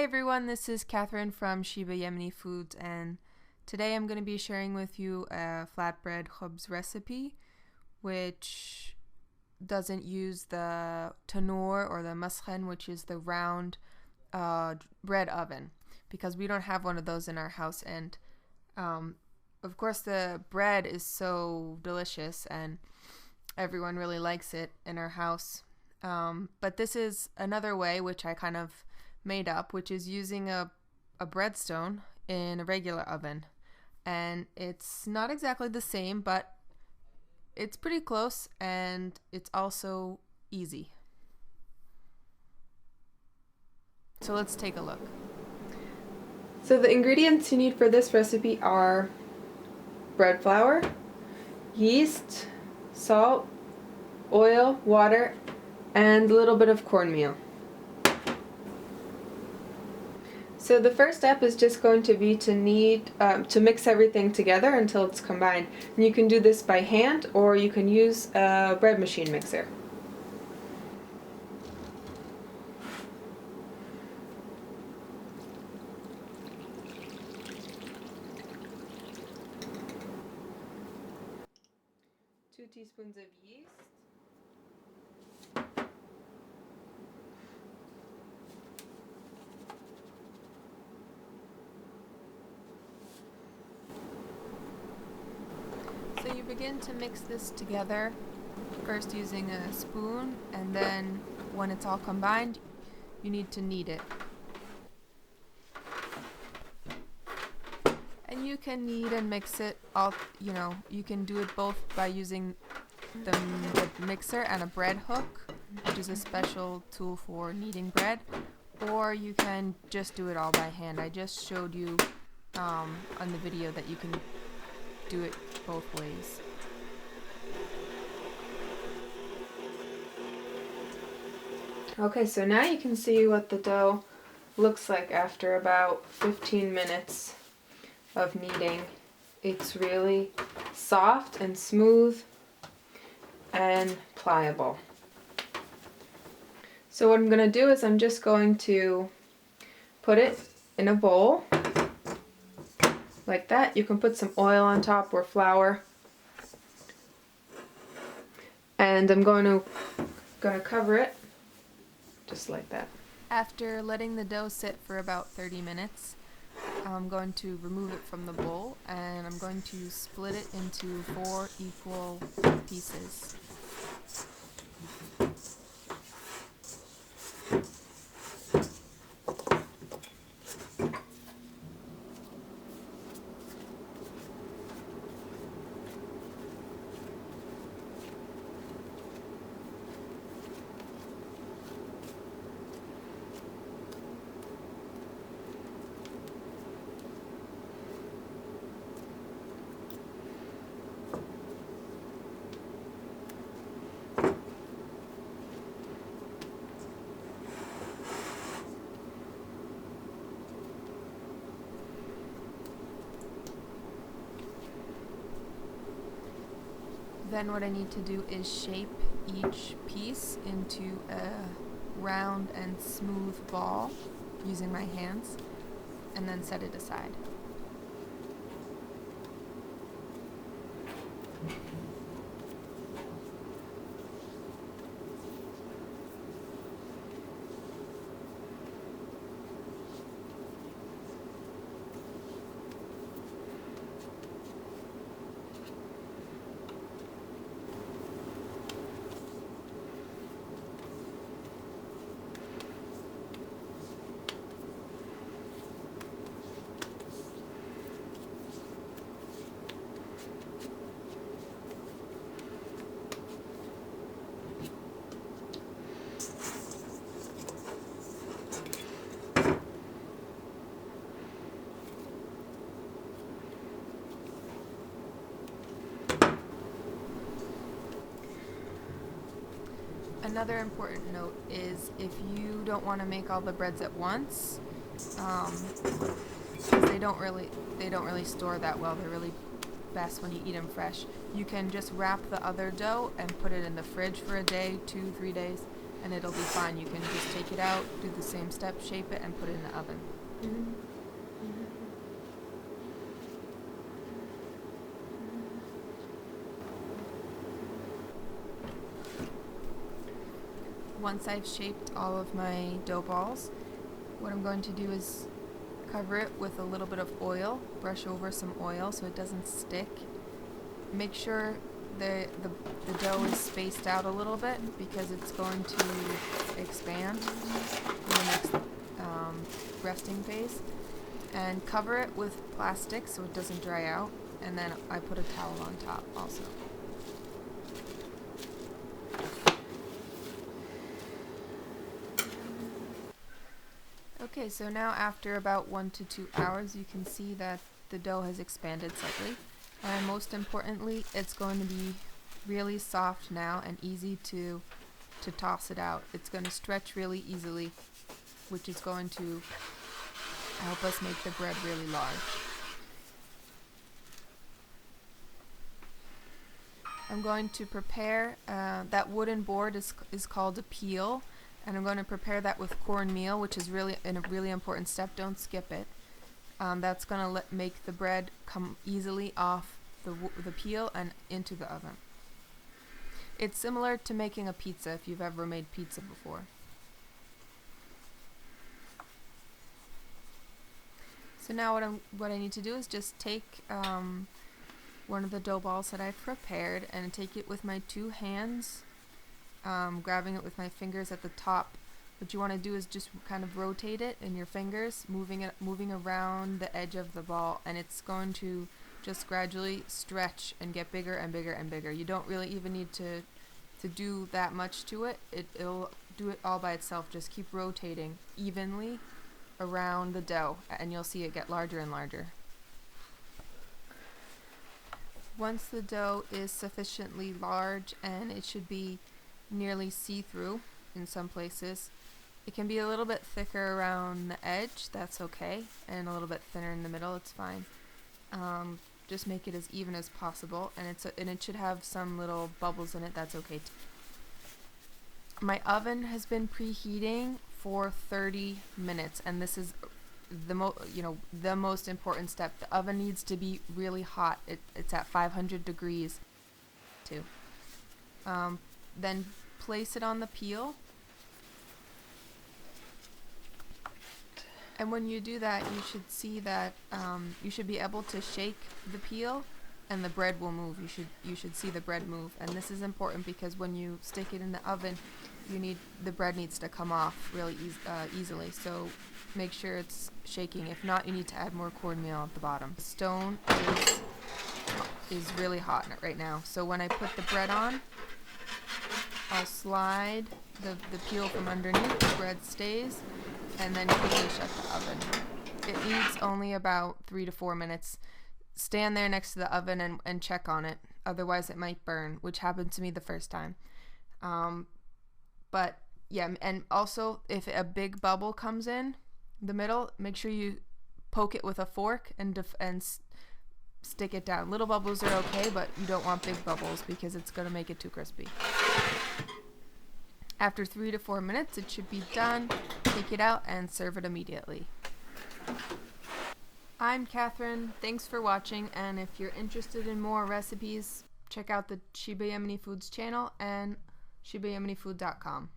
everyone, this is Catherine from Sheba Yemeni Foods, and today I'm going to be sharing with you a flatbread khobz recipe which doesn't use the tanour or the maskhen, which is the round bread oven, because we don't have one of those in our house. And of course the bread is so delicious and everyone really likes it in our house, but this is another way which I kind of made up, which is using a breadstone in a regular oven. And it's not exactly the same, but it's pretty close, and it's also easy. So let's take a look. So the ingredients you need for this recipe are bread flour, yeast, salt, oil, water, and a little bit of cornmeal. So the first step is just going to be to knead, to mix everything together until it's combined. And you can do this by hand, or you can use a bread machine mixer. Two teaspoons of yeast. So you begin to mix this together, first using a spoon, and then when it's all combined, you need to knead it. And you can knead and mix it all, you can do it both by using the mixer and a bread hook, which is a special tool for kneading bread, or you can just do it all by hand. I just showed you on the video that you can do it both ways. Okay, so now you can see what the dough looks like after about 15 minutes of kneading. It's really soft and smooth and pliable. So what I'm going to do is I'm just going to put it in a bowl like that. You can put some oil on top or flour, and I'm going to cover it just like that. After letting the dough sit for about 30 minutes, I'm going to remove it from the bowl, and I'm going to split it into 4 equal pieces. Then what I need to do is shape each piece into a round and smooth ball using my hands, and then set it aside. Another important note is if you don't want to make all the breads at once, because they don't really store that well. They're really best when you eat them fresh. You can just wrap the other dough and put it in the fridge for a day, 2-3 days, and it'll be fine. You can just take it out, do the same step, shape it, and put it in the oven. Once I've shaped all of my dough balls, what I'm going to do is cover it with a little bit of oil, brush over some oil so it doesn't stick. Make sure the dough is spaced out a little bit because it's going to expand in the next resting phase. And cover it with plastic so it doesn't dry out, and then I put a towel on top also. Okay, so now after about 1 to 2 hours, you can see that the dough has expanded slightly. And most importantly, it's going to be really soft now and easy to toss it out. It's going to stretch really easily, which is going to help us make the bread really large. I'm going to prepare, that wooden board is called a peel, and I'm going to prepare that with cornmeal, which is really a really important step. Don't skip it. That's going to make the bread come easily off the peel and into the oven. It's similar to making a pizza if you've ever made pizza before. So now what I need to do is just take one of the dough balls that I've prepared and take it with my 2 hands, grabbing it with my fingers at the top. What you want to do is just kind of rotate it in your fingers, moving around the edge of the ball, and it's going to just gradually stretch and get bigger and bigger and bigger. You don't really even need to do that much to it. It'll do it all by itself. Just keep rotating evenly around the dough and you'll see it get larger and larger. Once the dough is sufficiently large, and it should be nearly see-through in some places, it can be a little bit thicker around the edge, that's okay, and a little bit thinner in the middle, it's fine. Just make it as even as possible, and it should have some little bubbles in it, that's okay too. My oven has been preheating for 30 minutes, and this is the most important step. The oven needs to be really hot. It's at 500 degrees too. Then place it on the peel, and when you do that, you should see that you should be able to shake the peel and the bread will move. You should see the bread move, and this is important because when you stick it in the oven, the bread needs to come off really easily. So make sure it's shaking. If not, you need to add more cornmeal at the bottom. The stone is really hot right now. So when I put the bread on, I'll slide the peel from underneath. The bread stays, and then quickly shut the oven. It needs only about 3 to 4 minutes. Stand there next to the oven and check on it. Otherwise, it might burn, which happened to me the first time. But yeah, and also if a big bubble comes in the middle, make sure you poke it with a fork and stick it down. Little bubbles are okay, but you don't want big bubbles because it's going to make it too crispy. After 3 to 4 minutes, it should be done. Take it out and serve it immediately. I'm Catherine. Thanks for watching, and if you're interested in more recipes, check out the Sheba Yemeni Foods channel and ShebaYemeniFood.com.